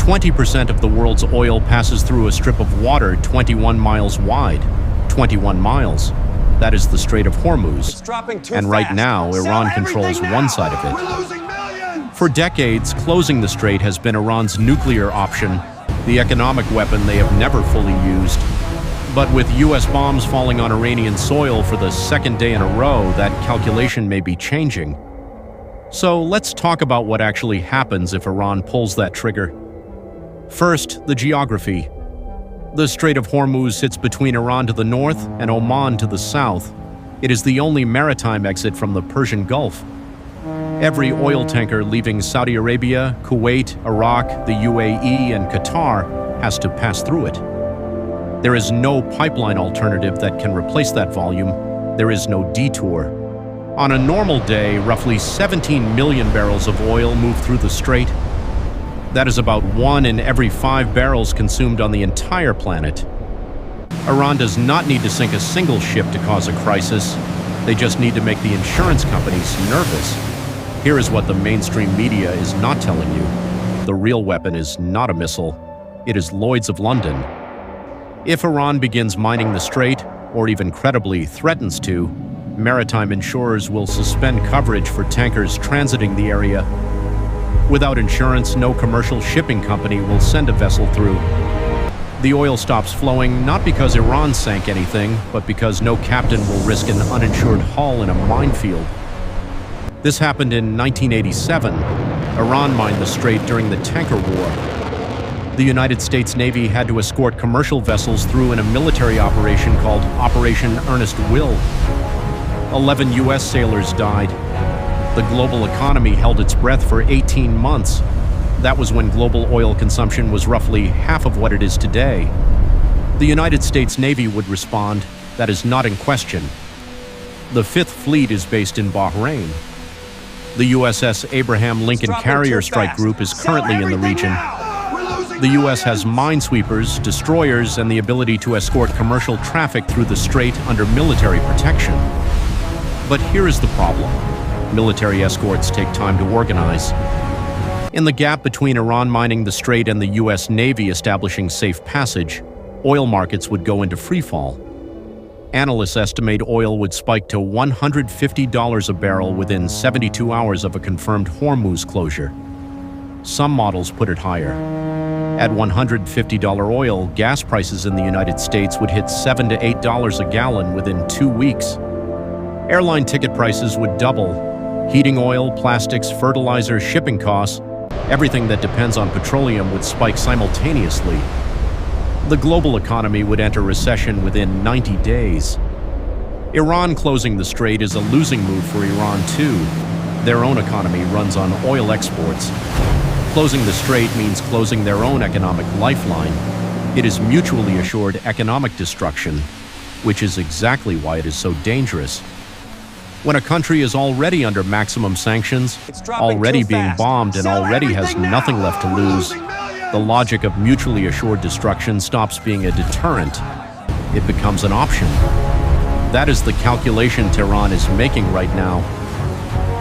20% of the world's oil passes through a strip of water 21 miles wide. 21 miles. That is the Strait of Hormuz. And right now, Iran controls one side of it. For decades, closing the strait has been Iran's nuclear option, the economic weapon they have never fully used. But with US bombs falling on Iranian soil for the second day in a row, that calculation may be changing. So let's talk about what actually happens if Iran pulls that trigger. First, the geography. The Strait of Hormuz sits between Iran to the north and Oman to the south. It is the only maritime exit from the Persian Gulf. Every oil tanker leaving Saudi Arabia, Kuwait, Iraq, the UAE, and Qatar has to pass through it. There is no pipeline alternative that can replace that volume. There is no detour. On a normal day, roughly 17 million barrels of oil move through the strait. That is about 1 in every 5 barrels consumed on the entire planet. Iran does not need to sink a single ship to cause a crisis. They just need to make the insurance companies nervous. Here is what the mainstream media is not telling you. The real weapon is not a missile. It is Lloyd's of London. If Iran begins mining the strait, or even credibly threatens to, maritime insurers will suspend coverage for tankers transiting the area. Without insurance, no commercial shipping company will send a vessel through. The oil stops flowing not because Iran sank anything, but because no captain will risk an uninsured hull in a minefield. This happened in 1987. Iran mined the strait during the tanker war. The United States Navy had to escort commercial vessels through in a military operation called Operation Earnest Will. 11 US sailors died. The global economy held its breath for 18 months. That was when global oil consumption was roughly half of what it is today. The United States Navy would respond, that is not in question. The Fifth Fleet is based in Bahrain. The USS Abraham Lincoln Carrier Strike Group is currently in the region. The US has minesweepers, destroyers, and the ability to escort commercial traffic through the strait under military protection. But here is the problem. Military escorts take time to organize. In the gap between Iran mining the strait and the US Navy establishing safe passage, oil markets would go into freefall. Analysts estimate oil would spike to $150 a barrel within 72 hours of a confirmed Hormuz closure. Some models put it higher. At $150 oil, gas prices in the United States would hit $7 to $8 a gallon within 2 weeks. Airline ticket prices would double. Heating oil, plastics, fertilizer, shipping costs, everything that depends on petroleum would spike simultaneously. The global economy would enter recession within 90 days. Iran closing the strait is a losing move for Iran too. Their own economy runs on oil exports. Closing the strait means closing their own economic lifeline. It is mutually assured economic destruction, which is exactly why it is so dangerous. When a country is already under maximum sanctions, already being bombed, and already has nothing left to lose, the logic of mutually assured destruction stops being a deterrent. It becomes an option. That is the calculation Tehran is making right now.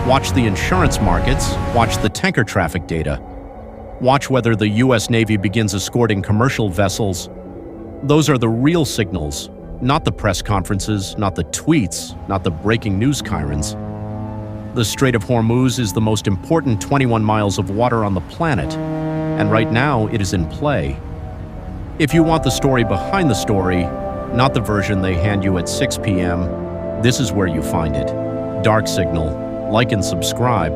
Watch the insurance markets, watch the tanker traffic data. Watch whether the US Navy begins escorting commercial vessels. Those are the real signals. Not the press conferences, not the tweets, not the breaking news chyrons. The Strait of Hormuz is the most important 21 miles of water on the planet, and right now it is in play. If you want the story behind the story, not the version they hand you at 6 p.m., this is where you find it. Dark Signal. Like and subscribe.